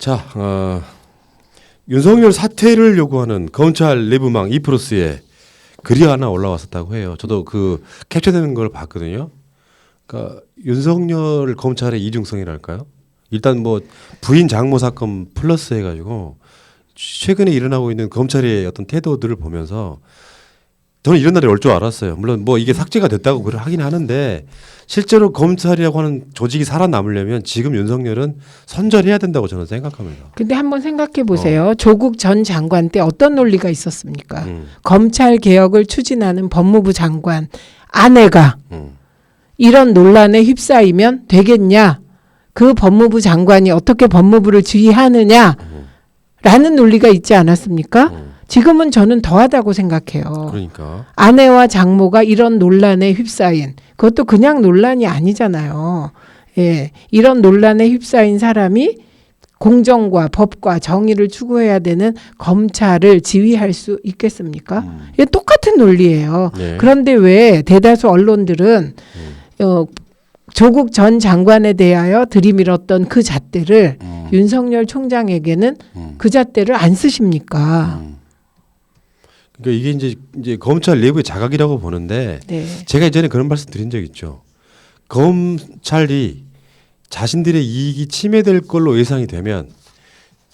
자, 윤석열 사퇴를 요구하는 검찰 내부망 이프로스에 글이 하나 올라왔었다고 해요. 저도 그 캡처되는 걸 봤거든요. 그러니까 윤석열 검찰의 이중성이랄까요? 일단 뭐 부인 장모 사건 플러스 해가지고 최근에 일어나고 있는 검찰의 어떤 태도들을 보면서 저는 이런 날이 올 줄 알았어요. 물론 뭐 이게 삭제가 됐다고 하긴 하는데 실제로 검찰이라고 하는 조직이 살아남으려면 지금 윤석열은 선절해야 된다고 저는 생각합니다. 근데 한번 생각해 보세요. 조국 전 장관 때 어떤 논리가 있었습니까? 검찰 개혁을 추진하는 법무부 장관 아내가 이런 논란에 휩싸이면 되겠냐? 그 법무부 장관이 어떻게 법무부를 지휘하느냐? 라는 논리가 있지 않았습니까? 지금은 저는 더하다고 생각해요. 그러니까 아내와 장모가 이런 논란에 휩싸인, 그것도 그냥 논란이 아니잖아요. 예, 이런 논란에 휩싸인 사람이 공정과 법과 정의를 추구해야 되는 검찰을 지휘할 수 있겠습니까? 이게 똑같은 논리예요. 네. 그런데 왜 대다수 언론들은 조국 전 장관에 대하여 들이밀었던 그 잣대를 윤석열 총장에게는 그 잣대를 안 쓰십니까? 그러니까 이게 이제 검찰 내부의 자각이라고 보는데 네. 제가 예전에 그런 말씀 드린 적 있죠. 검찰이 자신들의 이익이 침해될 걸로 예상이 되면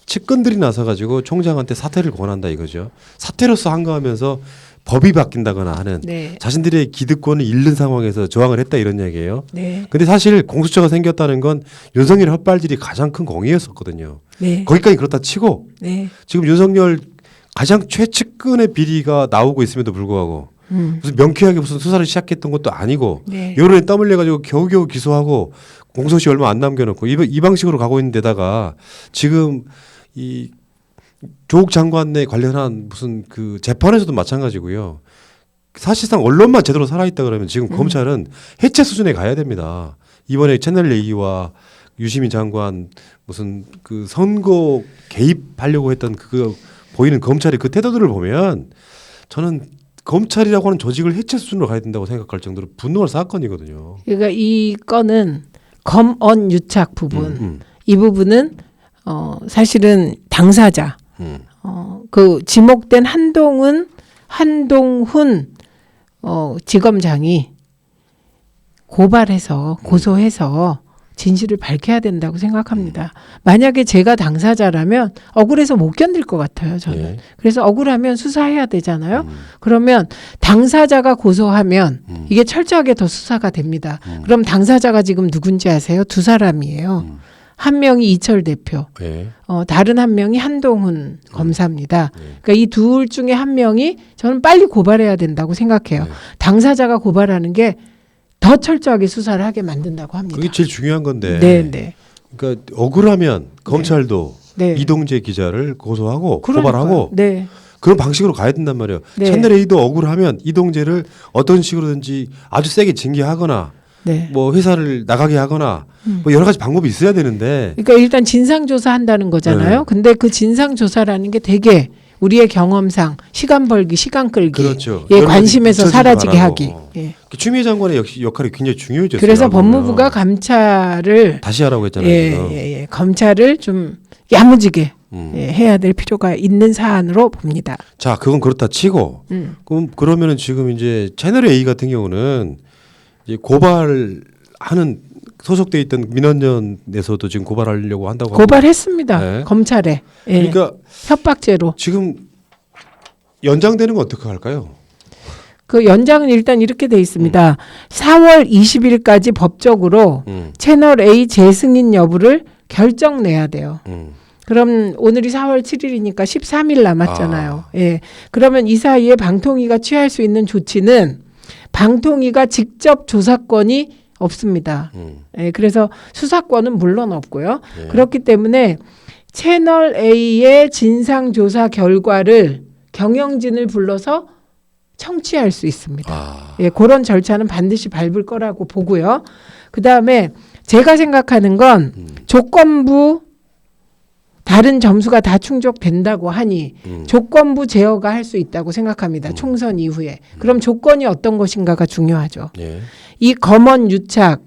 측근들이 나서 가지고 총장한테 사퇴를 권한다 이거죠. 사퇴로서 한가하면서 법이 바뀐다거나 하는 네. 자신들의 기득권을 잃는 상황에서 저항을 했다 이런 얘기예요. 네. 근데 사실 공수처가 생겼다는 건 윤석열 헛발질이 가장 큰 공이었었거든요. 네. 거기까지 그렇다 치고 네. 지금 윤석열 가장 최측근의 비리가 나오고 있음에도 불구하고 무슨 명쾌하게 무슨 수사를 시작했던 것도 아니고 네. 여론에 떠밀려 가지고 겨우겨우 기소하고 공소시 얼마 안 남겨놓고 이 방식으로 가고 있는 데다가 지금 이 조국 장관에 관련한 무슨 그 재판에서도 마찬가지고요. 사실상 언론만 제대로 살아있다 그러면 지금 검찰은 해체 수준에 가야 됩니다. 이번에 채널 얘기와 유시민 장관 무슨 그 선거 개입하려고 했던 그 보이는 검찰의 그 태도들을 보면 저는 검찰이라고 하는 조직을 해체 수준으로 가야 된다고 생각할 정도로 분노할 사건이거든요. 그러니까 이 건은 검언 유착 부분, 이 부분은 사실은 당사자, 그 지목된 한동훈 지검장이 고발해서 고소해서 진실을 밝혀야 된다고 생각합니다. 만약에 제가 당사자라면 억울해서 못 견딜 것 같아요. 저는. 예. 그래서 억울하면 수사해야 되잖아요. 그러면 당사자가 고소하면 이게 철저하게 더 수사가 됩니다. 그럼 당사자가 지금 누군지 아세요? 두 사람이에요. 한 명이 이철 대표, 예. 다른 한 명이 한동훈 검사입니다. 그러니까 이 둘 중에 한 명이 저는 빨리 고발해야 된다고 생각해요. 당사자가 고발하는 게 더 철저하게 수사를 하게 만든다고 합니다. 그게 제일 중요한 건데. 네, 네. 그러니까 억울하면 검찰도 네. 이동재 기자를 고소하고 그러니까요. 고발하고 네. 그런 방식으로 가야 된단 말이에요. 네. 채널 A도 억울하면 이동재를 어떤 식으로든지 아주 세게 징계하거나 네. 뭐 회사를 나가게 하거나 뭐 여러 가지 방법이 있어야 되는데 그러니까 일단 진상조사 한다는 거잖아요. 네. 근데 그 진상조사라는 게 되게 우리의 경험상 시간 벌기, 시간 끌기, 그렇죠. 예, 여러 가지 관심에서 붙여지지 사라지게 말라고. 하기. 예. 추미애 장관의 역할이 굉장히 중요해졌어요. 그래서 보면. 법무부가 감찰을 다시 하라고 했잖아요. 지금. 예, 검찰을 좀 야무지게 해야 될 필요가 있는 사안으로 봅니다. 자, 그건 그렇다 치고 그러면은 지금 이제 채널 A 같은 경우는 이제 고발하는 소속돼 있던 민원연에서도 지금 고발하려고 한다고 고발했습니다. 네. 검찰에. 예. 그러니까 협박죄로. 지금 연장되는 건 어떻게 할까요? 그 연장은 일단 이렇게 돼 있습니다. 4월 20일까지 법적으로 채널 A 재승인 여부를 결정 내야 돼요. 그럼 오늘이 4월 7일이니까 13일 남았잖아요. 예. 그러면 이 사이에 방통위가 취할 수 있는 조치는 방통위가 직접 조사권이 없습니다. 예. 그래서 수사권은 물론 없고요. 예. 그렇기 때문에 채널 A의 진상조사 결과를 경영진을 불러서 청취할 수 있습니다. 예, 그런 절차는 반드시 밟을 거라고 보고요. 그다음에 제가 생각하는 건 조건부 다른 점수가 다 충족된다고 하니 조건부 제어가 할 수 있다고 생각합니다. 총선 이후에. 그럼 조건이 어떤 것인가가 중요하죠. 예. 이 검언 유착,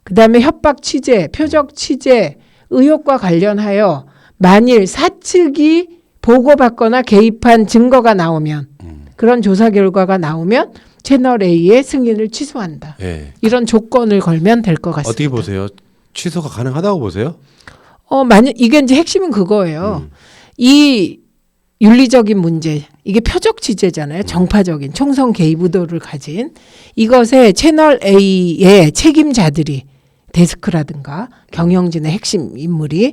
그다음에 협박 취재, 표적 취재 의혹과 관련하여 만일 사측이 보고받거나 개입한 증거가 나오면 그런 조사 결과가 나오면 채널 A의 승인을 취소한다. 예. 이런 조건을 걸면 될 것 같습니다. 어떻게 보세요? 취소가 가능하다고 보세요? 만약 이게 이제 핵심은 그거예요. 이 윤리적인 문제, 이게 표적 취재잖아요. 정파적인 총선 개입 의도를 가진 이것에 채널 A의 책임자들이 데스크라든가 경영진의 핵심 인물이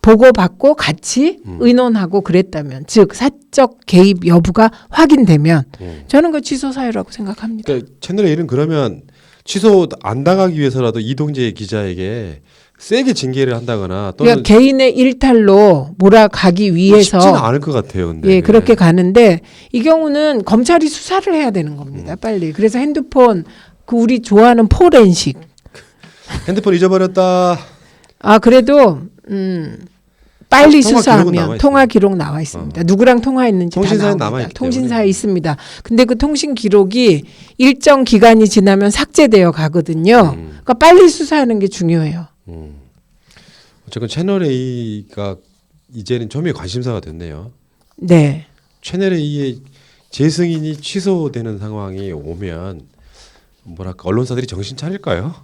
보고받고 같이 의논하고 그랬다면, 즉 사적 개입 여부가 확인되면 저는 그 취소 사유라고 생각합니다. 그러니까 채널 A는 그러면 취소 안 당하기 위해서라도 이동재 기자에게 세게 징계를 한다거나 또는 그러니까 개인의 일탈로 몰아가기 위해서 쉽지는 않을 것 같아요. 근데 예, 그렇게 가는데 이 경우는 검찰이 수사를 해야 되는 겁니다. 빨리. 그래서 핸드폰 그 우리 좋아하는 포렌식. 핸드폰 잊어버렸다. 그래도 빨리 통화 기록은 수사하면 남아있어요. 통화 기록 나와 있습니다. 누구랑 통화했는지 통신사에 다 나옵니다. 남아있기 통신사에 있습니다. 근데 그 통신 기록이 일정 기간이 지나면 삭제되어 가거든요. 그러니까 빨리 수사하는 게 중요해요. 어쨌건 채널 A가 이제는 점유의 관심사가 됐네요. 네. 채널 A의 재승인이 취소되는 상황이 오면 뭐랄까 언론사들이 정신 차릴까요?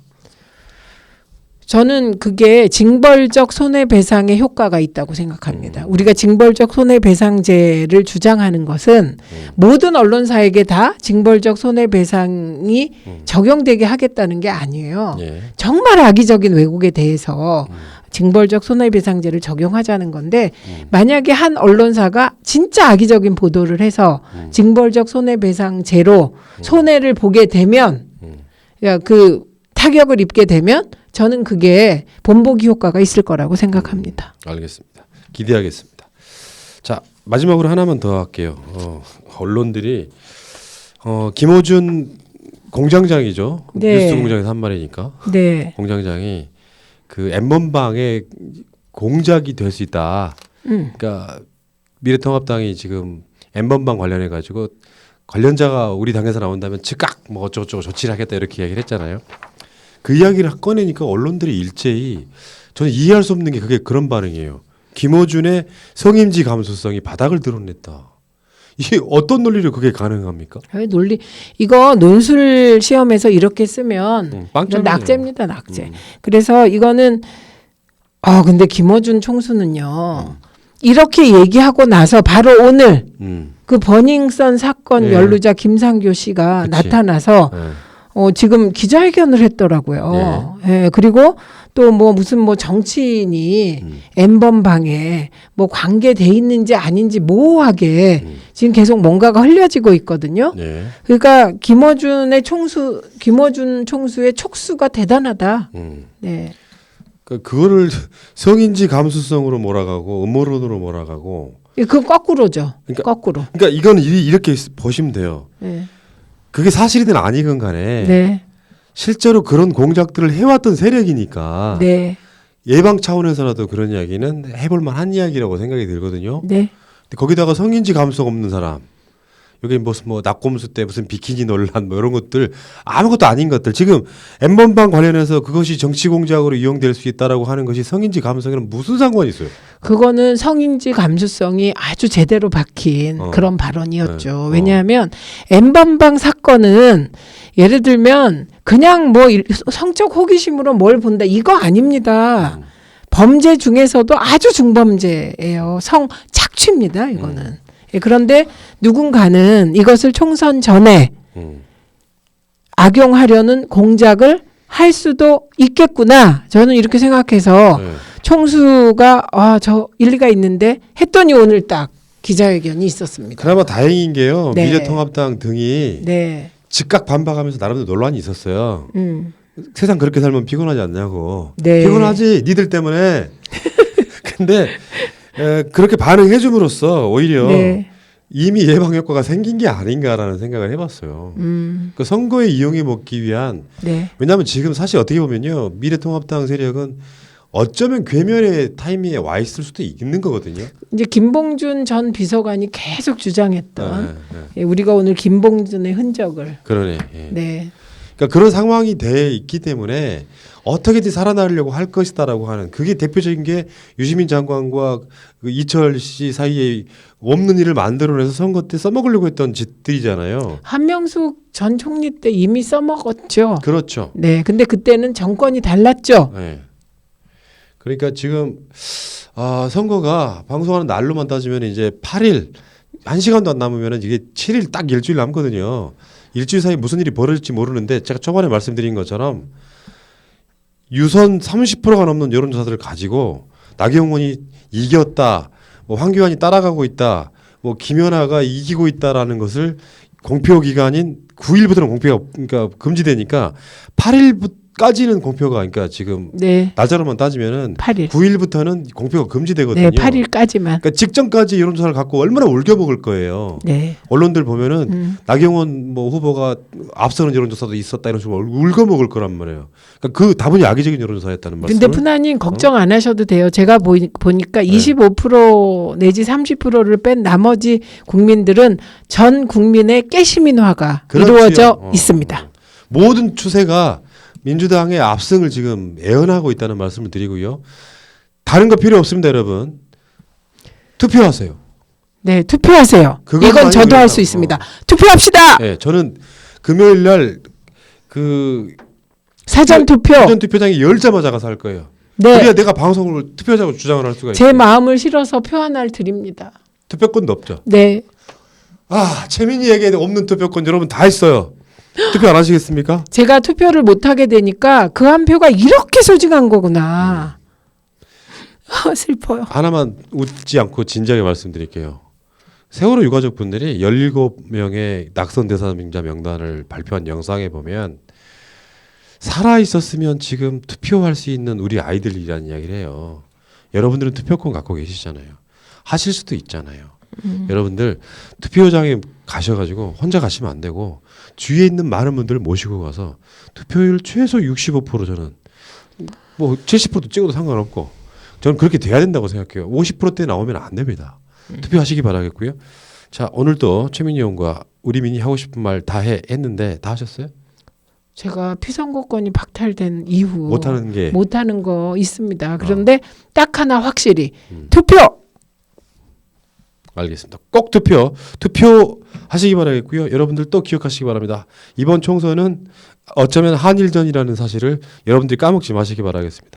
저는 그게 징벌적 손해배상의 효과가 있다고 생각합니다. 우리가 징벌적 손해배상제를 주장하는 것은 모든 언론사에게 다 징벌적 손해배상이 적용되게 하겠다는 게 아니에요. 예. 정말 악의적인 왜곡에 대해서 징벌적 손해배상제를 적용하자는 건데 만약에 한 언론사가 진짜 악의적인 보도를 해서 징벌적 손해배상제로 손해를 보게 되면 그러니까 그 타격을 입게 되면 저는 그게 본보기 효과가 있을 거라고 생각합니다. 알겠습니다. 기대하겠습니다. 자, 마지막으로 하나만 더 할게요. 언론들이 김어준 공장장이죠. 네. 뉴스 공장에서 한 말이니까. 네. 공장장이 그 N번방의 공작이 될 수 있다. 그러니까 미래통합당이 지금 N번방 관련해 가지고 관련자가 우리 당에서 나온다면 즉각 뭐 어쩌고저쩌고 조치를 하겠다 이렇게 이야기를 했잖아요. 그 이야기를 꺼내니까 언론들이 일제히 저는 이해할 수 없는 게 그게 그런 반응이에요. 김어준의 성임지 감수성이 바닥을 드러냈다. 이게 어떤 논리로 그게 가능합니까? 논리 이거 논술 시험에서 이렇게 쓰면 이건 빵점이에요. 낙제입니다. 낙제. 그래서 이거는 근데 김어준 총수는요. 이렇게 얘기하고 나서 바로 오늘 그 버닝썬 사건 예. 연루자 김상교 씨가 그치. 나타나서 지금 기자회견을 했더라고요. 예, 그리고 또 뭐 무슨 뭐 정치인이 N번방에 뭐 관계돼 있는지 아닌지 모호하게 지금 계속 뭔가가 흘려지고 있거든요. 네. 그러니까 김어준 총수의 촉수가 대단하다. 네. 그거를 성인지 감수성으로 몰아가고 음모론으로 몰아가고. 그건 거꾸로죠. 그러니까- 거꾸로. 그러니까 이거는 이렇게 보시면 돼요. 네. 그게 사실이든 아니건 간에 네. 실제로 그런 공작들을 해왔던 세력이니까 네. 예방 차원에서라도 그런 이야기는 해볼 만한 이야기라고 생각이 들거든요. 네. 근데 거기다가 성인지 감수가 없는 사람, 여기 무슨 뭐 낙곰수 때 무슨 비키니 논란 뭐 이런 것들 아무것도 아닌 것들 지금 N번방 관련해서 그것이 정치 공작으로 이용될 수 있다라고 하는 것이 성인지 감수성이랑 무슨 상관이 있어요? 그거는 성인지 감수성이 아주 제대로 박힌 그런 발언이었죠. 네. 왜냐하면 N번방 사건은 예를 들면 그냥 뭐 성적 호기심으로 뭘 본다 이거 아닙니다. 범죄 중에서도 아주 중범죄예요. 성 착취입니다. 이거는. 예, 그런데 누군가는 이것을 총선 전에 악용하려는 공작을 할 수도 있겠구나. 저는 이렇게 생각해서 네. 총수가 저 일리가 있는데 했더니 오늘 딱 기자회견이 있었습니다. 그나마 다행인 게요. 네. 미래통합당 등이 네. 즉각 반박하면서 나름대로 논란이 있었어요. 음. 세상 그렇게 살면 피곤하지 않냐고. 네. 피곤하지 니들 때문에. 근데 그렇게 반응해 줌으로써 오히려 네. 이미 예방 효과가 생긴 게 아닌가라는 생각을 해봤어요. 그 선거에 이용해 먹기 위한 네. 왜냐하면 지금 사실 어떻게 보면요 미래통합당 세력은 어쩌면 괴멸의 타이밍에 와 있을 수도 있는 거거든요. 이제 김봉준 전 비서관이 계속 주장했던 네, 네. 예, 우리가 오늘 김봉준의 흔적을 그러네. 예. 네. 그러니까 그런 상황이 돼 있기 때문에 어떻게든 살아나려고 할 것이다라고 하는 그게 대표적인 게 유시민 장관과 그 이철 씨 사이에 없는 일을 만들어내서 선거 때 써먹으려고 했던 짓들이잖아요. 한명숙 전 총리 때 이미 써먹었죠. 그렇죠. 네, 근데 그때는 정권이 달랐죠. 네. 그러니까 지금 선거가 방송하는 날로만 따지면 이제 8일 1시간도 안 남으면 이게 7일 딱 일주일 남거든요. 일주일 사이에 무슨 일이 벌어질지 모르는데 제가 초반에 말씀드린 것처럼 유선 30%가 넘는 여론조사들을 가지고 나경원이 이겼다, 뭐 황교안이 따라가고 있다, 뭐 김연아가 이기고 있다라는 것을 공표 기간인 9일부터는 공표가 그러니까 금지되니까 8일까지는 공표가 그러니까 지금 네, 날짜로만 따지면은 8일. 9일부터는 공표가 금지되거든요. 네, 8일까지만. 그러니까 직전까지 여론조사를 갖고 얼마나 울겨먹을 거예요. 네. 언론들 보면은 나경원 뭐 후보가 앞서는 여론조사도 있었다 이런 식으로 울겨먹을 거란 말이에요. 그러니까 그 다분히 악의적인 여론조사였다는 말씀을. 근데 푸나님 걱정 안 하셔도 돼요. 제가 보니까 25% 내지 30%를 뺀 나머지 국민들은 전 국민의 깨시민화가 그렇지요. 이루어져 있습니다. 모든 추세가 민주당의 압승을 지금 애언하고 있다는 말씀을 드리고요. 다른 거 필요 없습니다, 여러분. 투표하세요. 네, 투표하세요. 이건 저도 할 수 있습니다. 투표합시다. 네, 저는 금요일 날그 사전 투표. 사전 투표장에 열자마자 가서 할 거예요. 네, 그래야 내가 방송을 투표자고 주장을 할 수가 제 있어요. 마음을 실어서 표 하나를 드립니다. 투표권도 없죠. 네, 최민희에게 없는 투표권 여러분 다 있어요. 투표 안 하시겠습니까? 제가 투표를 못 하게 되니까 그 한 표가 이렇게 소중한 거구나. 슬퍼요. 하나만 웃지 않고 진지하게 말씀드릴게요. 세월호 유가족 분들이 17명의 낙선 대상자 명단을 발표한 영상에 보면 살아 있었으면 지금 투표할 수 있는 우리 아이들이라는 이야기를 해요. 여러분들은 투표권 갖고 계시잖아요. 하실 수도 있잖아요. 여러분들 투표장에 가셔가지고 혼자 가시면 안 되고 주위에 있는 많은 분들을 모시고 가서 투표율 최소 65% 저는 뭐 70%도 찍어도 상관없고 저는 그렇게 돼야 된다고 생각해요. 50%대 나오면 안 됩니다. 투표하시기 바라겠고요. 자, 오늘도 최민희 의원과 우리 민이 하고 싶은 말 다 했는데 다 하셨어요? 제가 피선거권이 박탈된 이후 못하는 거 있습니다. 그런데 딱 하나 확실히 투표. 알겠습니다. 꼭 투표하시기 바라겠고요. 여러분들 또 기억하시기 바랍니다. 이번 총선은 어쩌면 한일전이라는 사실을 여러분들이 까먹지 마시기 바라겠습니다.